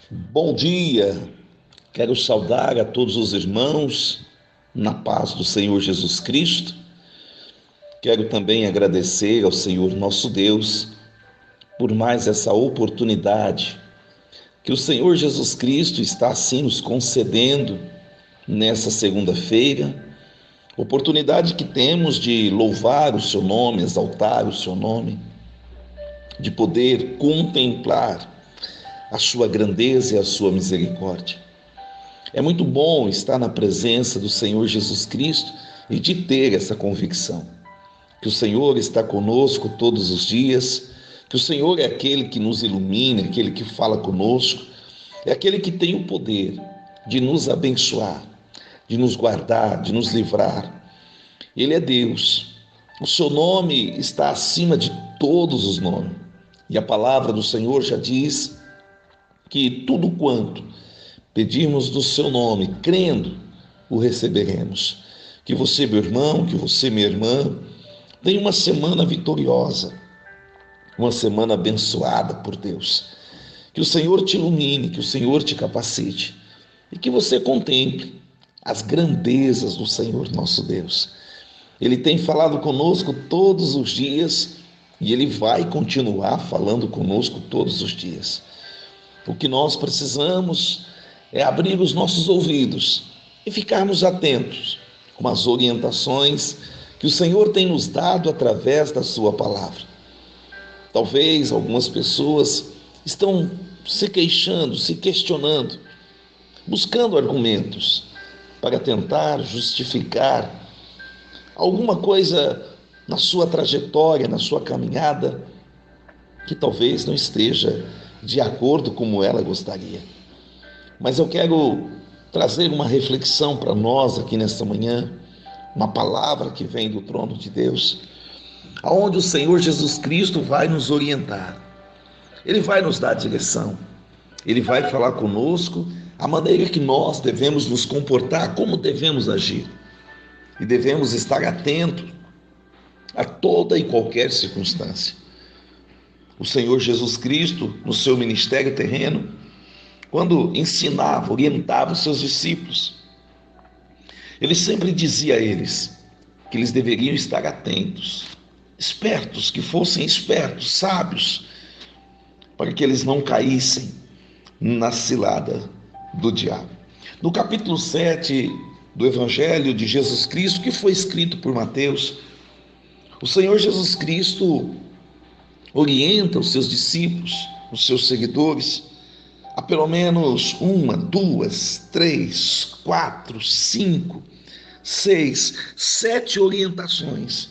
Bom dia, quero saudar a todos os irmãos na paz do Senhor Jesus Cristo. Quero também agradecer ao Senhor nosso Deus por mais essa oportunidade que o Senhor Jesus Cristo está assim nos concedendo nessa segunda-feira, oportunidade que temos de louvar o seu nome, exaltar o seu nome, de poder contemplar a sua grandeza e a sua misericórdia. É muito bom estar na presença do Senhor Jesus Cristo e de ter essa convicção, que o Senhor está conosco todos os dias, que o Senhor é aquele que nos ilumina, aquele que fala conosco, é aquele que tem o poder de nos abençoar, de nos guardar, de nos livrar. Ele é Deus. O seu nome está acima de todos os nomes. E a palavra do Senhor já diz que tudo quanto pedirmos do seu nome, crendo, o receberemos. Que você, meu irmão, que você, minha irmã, tenha uma semana vitoriosa, uma semana abençoada por Deus. Que o Senhor te ilumine, que o Senhor te capacite e que você contemple as grandezas do Senhor nosso Deus. Ele tem falado conosco todos os dias e Ele vai continuar falando conosco todos os dias. O que nós precisamos é abrir os nossos ouvidos e ficarmos atentos com as orientações que o Senhor tem nos dado através da sua palavra. Talvez algumas pessoas estão se queixando, se questionando, buscando argumentos para tentar justificar alguma coisa na sua trajetória, na sua caminhada, que talvez não esteja de acordo como ela gostaria. Mas eu quero trazer uma reflexão para nós aqui nesta manhã, uma palavra que vem do trono de Deus, aonde o Senhor Jesus Cristo vai nos orientar. Ele vai nos dar direção. Ele vai falar conosco a maneira que nós devemos nos comportar, como devemos agir. E devemos estar atentos a toda e qualquer circunstância. O Senhor Jesus Cristo, no seu ministério terreno, quando ensinava, orientava os seus discípulos, ele sempre dizia a eles que eles deveriam estar atentos, espertos, que fossem espertos, sábios, para que eles não caíssem na cilada do diabo. No capítulo 7 do Evangelho de Jesus Cristo, que foi escrito por Mateus, o Senhor Jesus Cristo orienta os seus discípulos, os seus seguidores, há pelo menos 1, 2, 3, 4, 5, 6, 7 orientações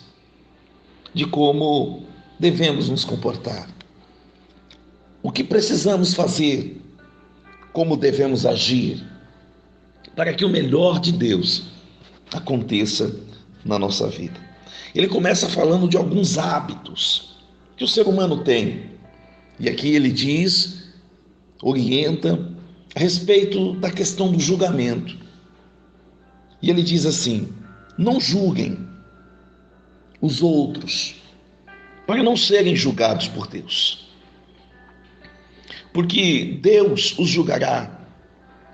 de como devemos nos comportar. O que precisamos fazer, como devemos agir, para que o melhor de Deus aconteça na nossa vida. Ele começa falando de alguns hábitos que o ser humano tem. E aqui ele diz, orienta a respeito da questão do julgamento. E ele diz assim: não julguem os outros para não serem julgados por Deus. Porque Deus os julgará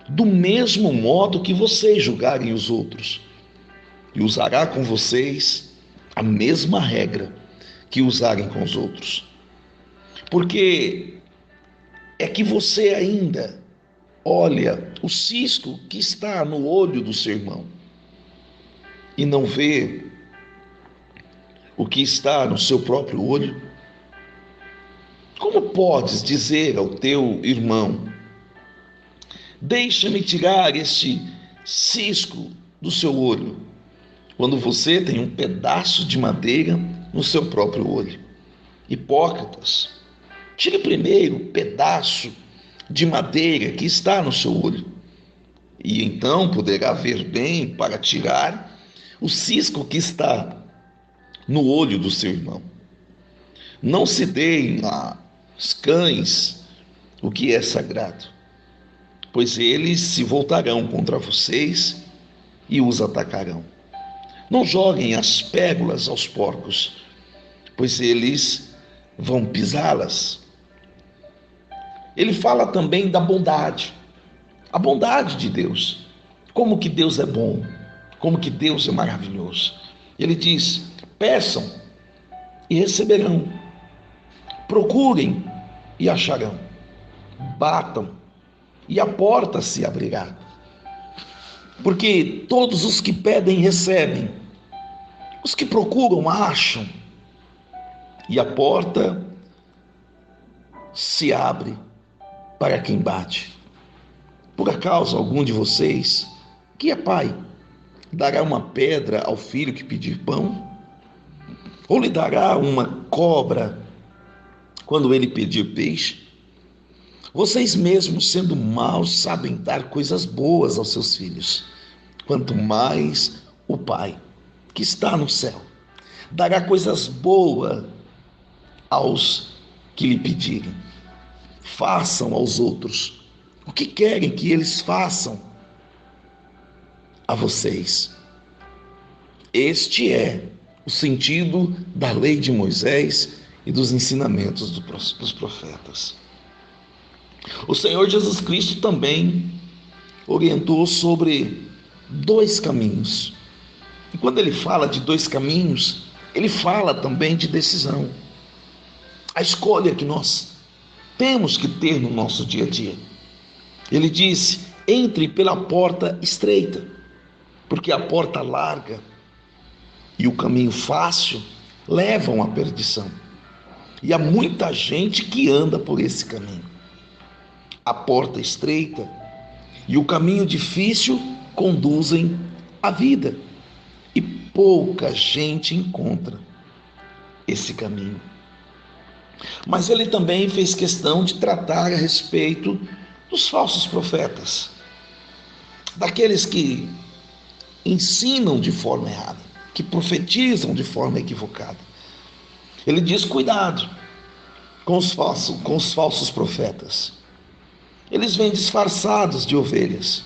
do mesmo modo que vocês julgarem os outros. E usará com vocês a mesma regra que usarem com os outros. Porque é que você ainda olha o cisco que está no olho do seu irmão e não vê o que está no seu próprio olho. Como podes dizer ao teu irmão: deixa-me tirar este cisco do seu olho, quando você tem um pedaço de madeira no seu próprio olho? Hipócritas, tire primeiro o pedaço de madeira que está no seu olho, e então poderá ver bem para tirar o cisco que está no olho do seu irmão. Não se deem aos cães o que é sagrado, pois eles se voltarão contra vocês e os atacarão. Não joguem as pérolas aos porcos, pois eles vão pisá-las. Ele fala também da bondade, a bondade de Deus, como que Deus é bom, como que Deus é maravilhoso. Ele diz: peçam e receberão, procurem e acharão, batam e a porta se abrirá. Porque todos os que pedem recebem, os que procuram acham, e a porta se abre para quem bate. Por acaso algum de vocês, que é pai, dará uma pedra ao filho que pedir pão? Ou lhe dará uma cobra quando ele pedir peixe? Vocês mesmos, sendo maus, sabem dar coisas boas aos seus filhos. Quanto mais o Pai, que está no céu, dará coisas boas aos que lhe pedirem. Façam aos outros o que querem que eles façam a vocês. Este é o sentido da lei de Moisés e dos ensinamentos dos profetas. O Senhor Jesus Cristo também orientou sobre dois caminhos. E quando ele fala de dois caminhos, ele fala também de decisão. A escolha que nós temos que ter no nosso dia a dia. Ele disse: entre pela porta estreita, porque a porta larga e o caminho fácil levam à perdição. E há muita gente que anda por esse caminho. A porta estreita e o caminho difícil conduzem à vida. E pouca gente encontra esse caminho. Mas ele também fez questão de tratar a respeito dos falsos profetas, daqueles que ensinam de forma errada, que profetizam de forma equivocada. Ele diz: cuidado com os falsos profetas. Eles vêm disfarçados de ovelhas,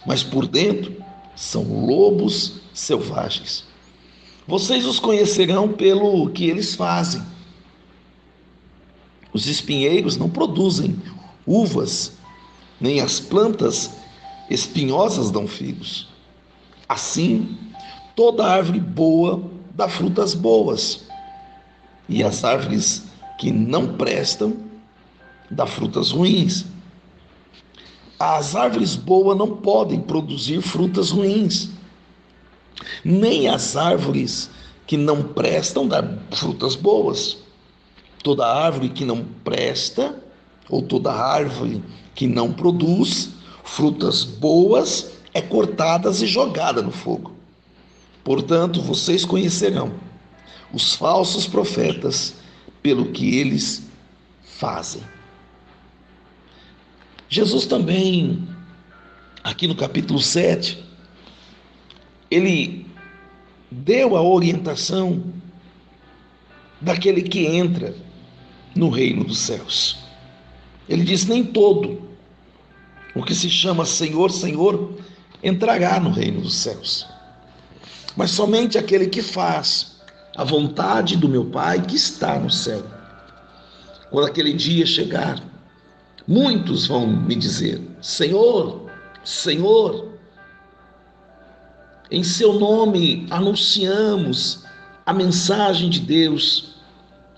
mas por dentro são lobos selvagens. Vocês os conhecerão pelo que eles fazem. Os espinheiros não produzem uvas, nem as plantas espinhosas dão figos. Assim, toda árvore boa dá frutas boas, e as árvores que não prestam dá frutas ruins. As árvores boas não podem produzir frutas ruins, nem as árvores que não prestam dão frutas boas. Toda árvore que não presta, ou toda árvore que não produz frutas boas, é cortada e jogada no fogo. Portanto, vocês conhecerão os falsos profetas pelo que eles fazem. Jesus também, aqui no capítulo 7, ele deu a orientação daquele que entra no reino dos céus. Ele diz: nem todo o que se chama Senhor, Senhor, entrará no reino dos céus, mas somente aquele que faz a vontade do meu Pai que está no céu. Quando aquele dia chegar, muitos vão me dizer: Senhor, Senhor, em seu nome anunciamos a mensagem de Deus,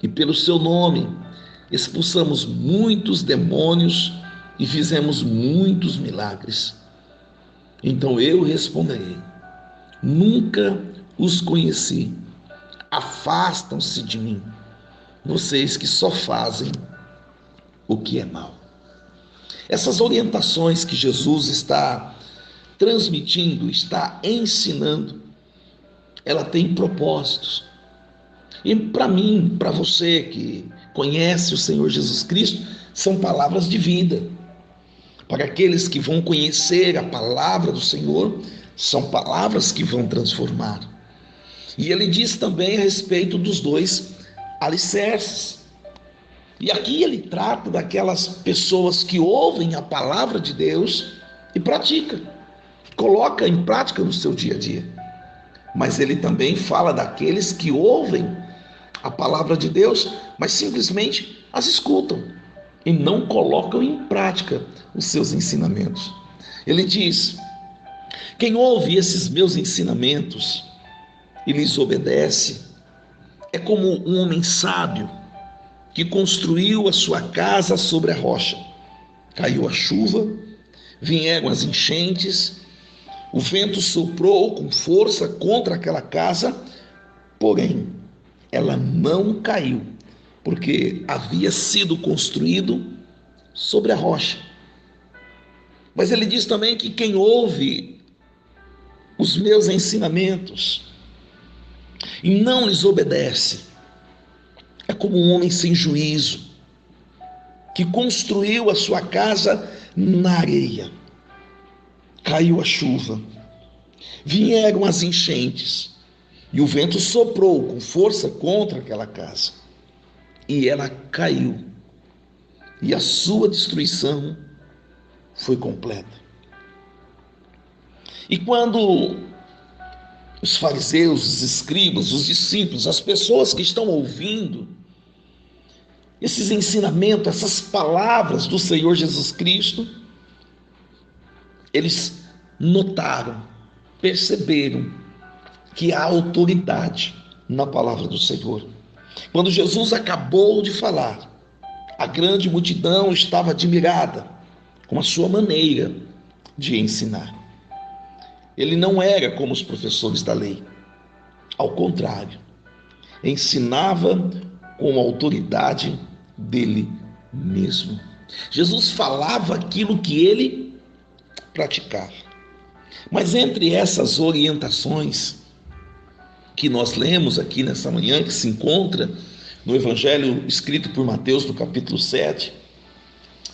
e pelo seu nome expulsamos muitos demônios e fizemos muitos milagres. Então eu responderei: nunca os conheci. Afastam-se de mim, vocês que só fazem o que é mal. Essas orientações que Jesus está transmitindo, está ensinando, ela tem propósitos. E para mim, para você que conhece o Senhor Jesus Cristo, são palavras de vida. Para aqueles que vão conhecer a palavra do Senhor, são palavras que vão transformar. E ele diz também a respeito dos dois alicerces. E aqui ele trata daquelas pessoas que ouvem a palavra de Deus e praticam, coloca em prática no seu dia a dia. Mas ele também fala daqueles que ouvem a palavra de Deus, mas simplesmente as escutam, e não colocam em prática os seus ensinamentos. Ele diz: quem ouve esses meus ensinamentos e lhes obedece é como um homem sábio que construiu a sua casa sobre a rocha. Caiu a chuva, vieram as enchentes, o vento soprou com força contra aquela casa, porém ela não caiu, porque havia sido construído sobre a rocha. Mas ele diz também que quem ouve os meus ensinamentos e não lhes obedece é como um homem sem juízo, que construiu a sua casa na areia. Caiu a chuva, vieram as enchentes, e o vento soprou com força contra aquela casa, e ela caiu, e a sua destruição foi completa. E quando os fariseus, os escribas, os discípulos, as pessoas que estão ouvindo esses ensinamentos, essas palavras do Senhor Jesus Cristo, eles notaram, perceberam que há autoridade na palavra do Senhor. Quando Jesus acabou de falar, a grande multidão estava admirada com a sua maneira de ensinar. Ele não era como os professores da lei. Ao contrário, ensinava com a autoridade dele mesmo. Jesus falava aquilo que ele praticava. Mas entre essas orientações que nós lemos aqui nessa manhã, que se encontra no Evangelho escrito por Mateus, no capítulo 7,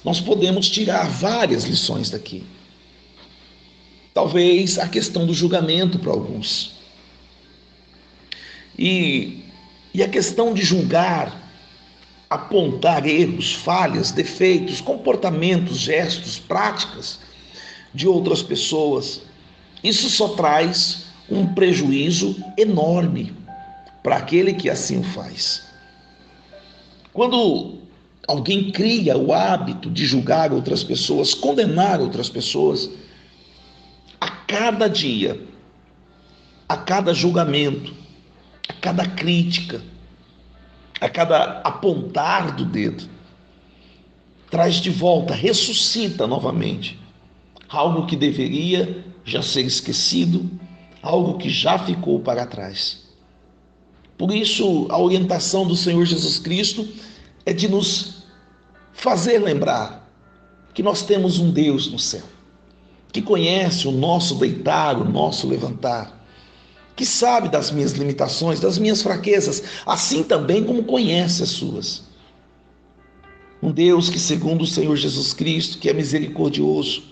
nós podemos tirar várias lições daqui. Talvez a questão do julgamento para alguns. E a questão de julgar, apontar erros, falhas, defeitos, comportamentos, gestos, práticas de outras pessoas, isso só traz um prejuízo enorme para aquele que assim o faz. Quando alguém cria o hábito de julgar outras pessoas, condenar outras pessoas, a cada dia, a cada julgamento, a cada crítica, a cada apontar do dedo, traz de volta, ressuscita novamente algo que deveria já ser esquecido, algo que já ficou para trás. Por isso, a orientação do Senhor Jesus Cristo é de nos fazer lembrar que nós temos um Deus no céu, que conhece o nosso deitar, o nosso levantar, que sabe das minhas limitações, das minhas fraquezas, assim também como conhece as suas. Um Deus que, segundo o Senhor Jesus Cristo, que é misericordioso,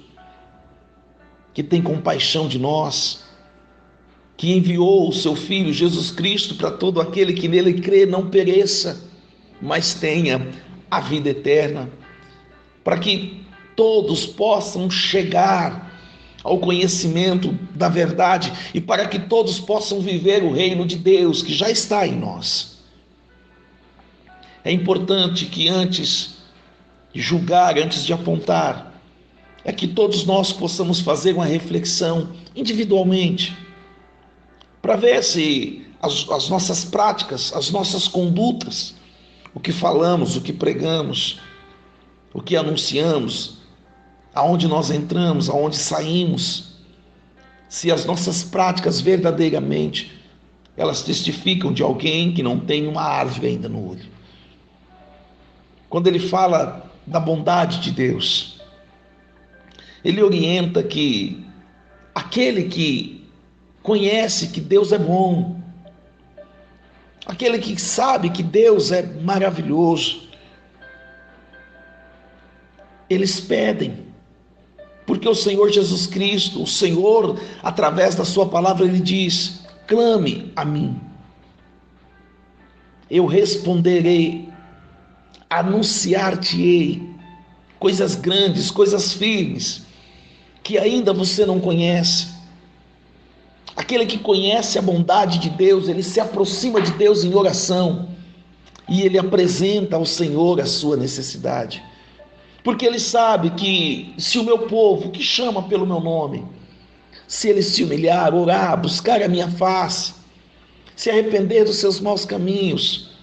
que tem compaixão de nós, que enviou o seu Filho Jesus Cristo para todo aquele que nele crê não pereça, mas tenha a vida eterna, para que todos possam chegar ao conhecimento da verdade e para que todos possam viver o reino de Deus que já está em nós. É importante que antes de julgar, antes de apontar, é que todos nós possamos fazer uma reflexão individualmente, para ver se as nossas práticas, as nossas condutas, o que falamos, o que pregamos, o que anunciamos, aonde nós entramos, aonde saímos, se as nossas práticas verdadeiramente elas testificam de alguém que não tem uma árvore ainda no olho. Quando ele fala da bondade de Deus, ele orienta que aquele que conhece que Deus é bom, aquele que sabe que Deus é maravilhoso, eles pedem, porque o Senhor Jesus Cristo, o Senhor, através da sua palavra, ele diz: clame a mim, eu responderei, anunciar-te-ei coisas grandes, coisas firmes, que ainda você não conhece. Aquele que conhece a bondade de Deus, ele se aproxima de Deus em oração e ele apresenta ao Senhor a sua necessidade. porque ele sabe que se o meu povo, que chama pelo meu nome, se ele se humilhar, orar, buscar a minha face, se arrepender dos seus maus caminhos,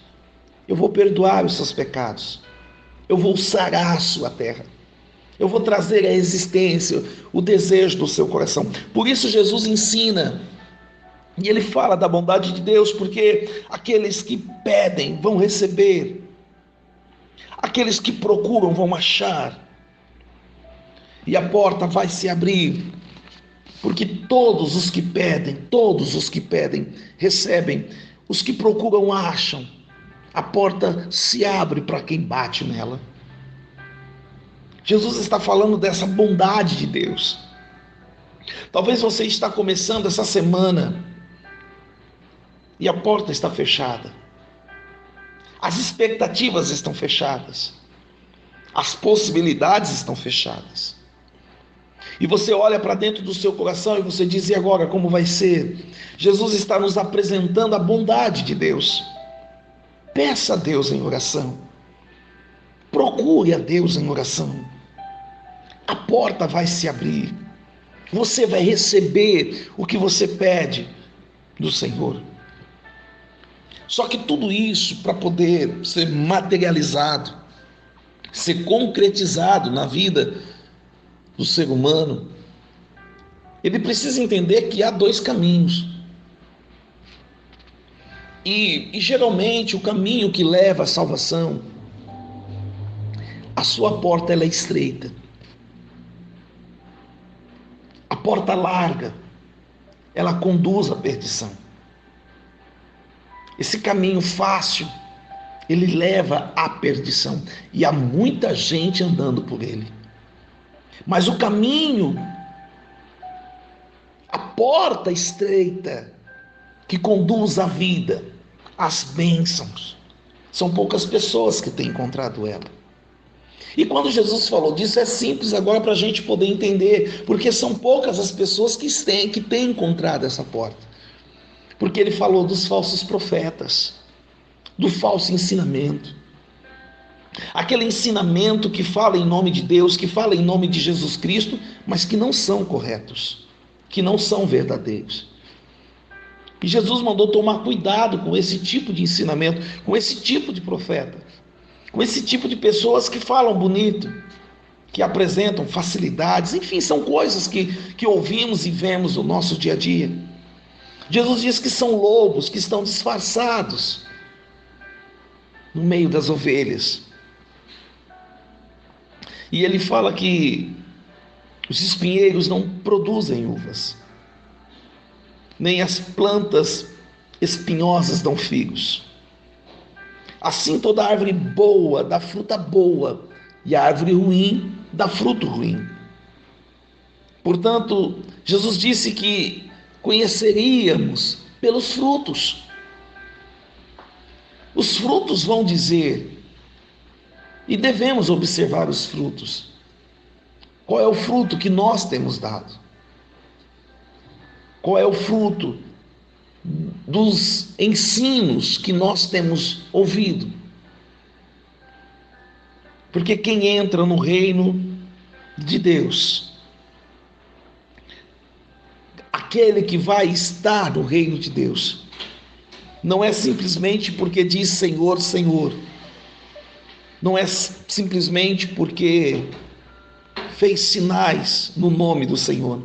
eu vou perdoar os seus pecados, eu vou sarar a sua terra, eu vou trazer à existência o desejo do seu coração. Por isso Jesus ensina, e ele fala da bondade de Deus, porque aqueles que pedem vão receber, aqueles que procuram vão achar, e a porta vai se abrir, porque todos os que pedem, recebem, os que procuram acham, a porta se abre para quem bate nela. Jesus está falando dessa bondade de Deus. Talvez você está começando essa semana e a porta está fechada. As expectativas estão fechadas. As possibilidades estão fechadas. E você olha para dentro do seu coração e você diz: e agora, como vai ser? Jesus está nos apresentando a bondade de Deus. Peça a Deus em oração. Procure a Deus em oração. A porta vai se abrir. Você vai receber o que você pede do Senhor. Só que tudo isso, para poder ser materializado, ser concretizado na vida do ser humano, ele precisa entender que há dois caminhos. E geralmente o caminho que leva à salvação, a sua porta ela é estreita. A porta larga, ela conduz à perdição. Esse caminho fácil, ele leva à perdição. E há muita gente andando por ele. Mas o caminho, a porta estreita, que conduz à vida, às bênçãos, são poucas pessoas que têm encontrado ela. E quando Jesus falou disso, é simples agora para a gente poder entender, porque são poucas as pessoas que têm encontrado essa porta. Porque ele falou dos falsos profetas, do falso ensinamento. Aquele ensinamento que fala em nome de Deus, que fala em nome de Jesus Cristo, mas que não são corretos, que não são verdadeiros. E Jesus mandou tomar cuidado com esse tipo de ensinamento, com esse tipo de profeta, com esse tipo de pessoas que falam bonito, que apresentam facilidades, enfim, são coisas que ouvimos e vemos no nosso dia a dia. Jesus diz que são lobos que estão disfarçados no meio das ovelhas. E ele fala que os espinheiros não produzem uvas, nem as plantas espinhosas dão figos. Assim toda árvore boa dá fruta boa, e a árvore ruim dá fruto ruim. Portanto, Jesus disse que conheceríamos pelos frutos. Os frutos vão dizer, e devemos observar os frutos. Qual é o fruto que nós temos dado? Qual é o fruto dos ensinos que nós temos ouvido? Porque quem entra no reino de Deus, aquele que vai estar no reino de Deus, não é simplesmente porque diz Senhor, Senhor, não é simplesmente porque fez sinais no nome do Senhor,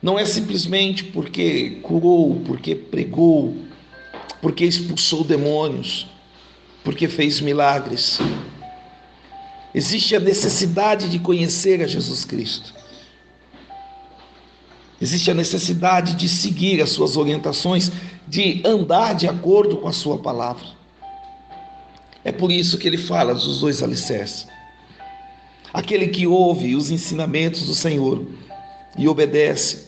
não é simplesmente porque curou, porque pregou, porque expulsou demônios, porque fez milagres. Existe a necessidade de conhecer a Jesus Cristo. Existe a necessidade de seguir as suas orientações, de andar de acordo com a sua palavra. É por isso que ele fala dos dois alicerces. Aquele que ouve os ensinamentos do Senhor e obedece,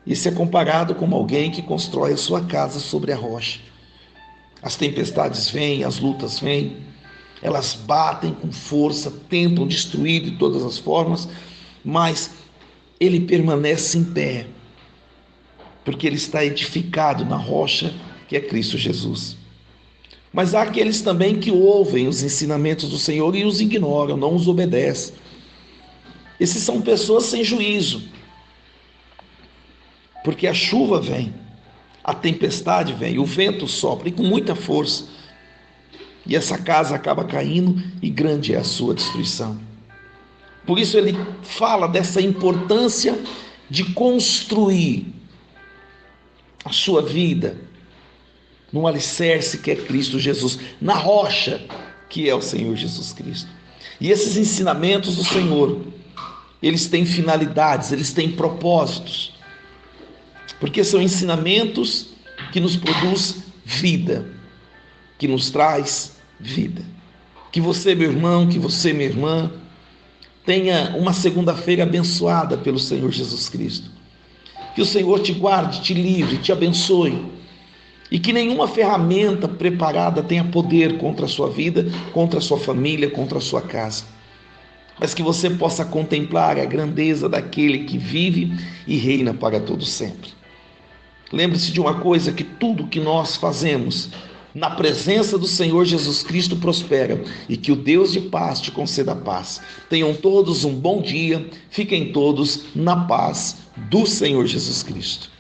esse é comparado como alguém que constrói a sua casa sobre a rocha. As tempestades vêm, as lutas vêm, elas batem com força, tentam destruir de todas as formas, mas ele permanece em pé, porque ele está edificado na rocha que é Cristo Jesus. Mas há aqueles também que ouvem os ensinamentos do Senhor e os ignoram, não os obedecem. Esses são pessoas sem juízo, porque a chuva vem, a tempestade vem, o vento sopra e com muita força, e essa casa acaba caindo e grande é a sua destruição. Por isso ele fala dessa importância de construir a sua vida no alicerce que é Cristo Jesus, na rocha que é o Senhor Jesus Cristo. E esses ensinamentos do Senhor, eles têm finalidades, eles têm propósitos, porque são ensinamentos que nos produz vida, que nos traz vida. Que você, meu irmão, que você, minha irmã, tenha uma segunda-feira abençoada pelo Senhor Jesus Cristo. Que o Senhor te guarde, te livre, te abençoe. E que nenhuma ferramenta preparada tenha poder contra a sua vida, contra a sua família, contra a sua casa. Mas que você possa contemplar a grandeza daquele que vive e reina para todo sempre. Lembre-se de uma coisa, que tudo que nós fazemos na presença do Senhor Jesus Cristo prospera, e que o Deus de paz te conceda paz. Tenham todos um bom dia, fiquem todos na paz do Senhor Jesus Cristo.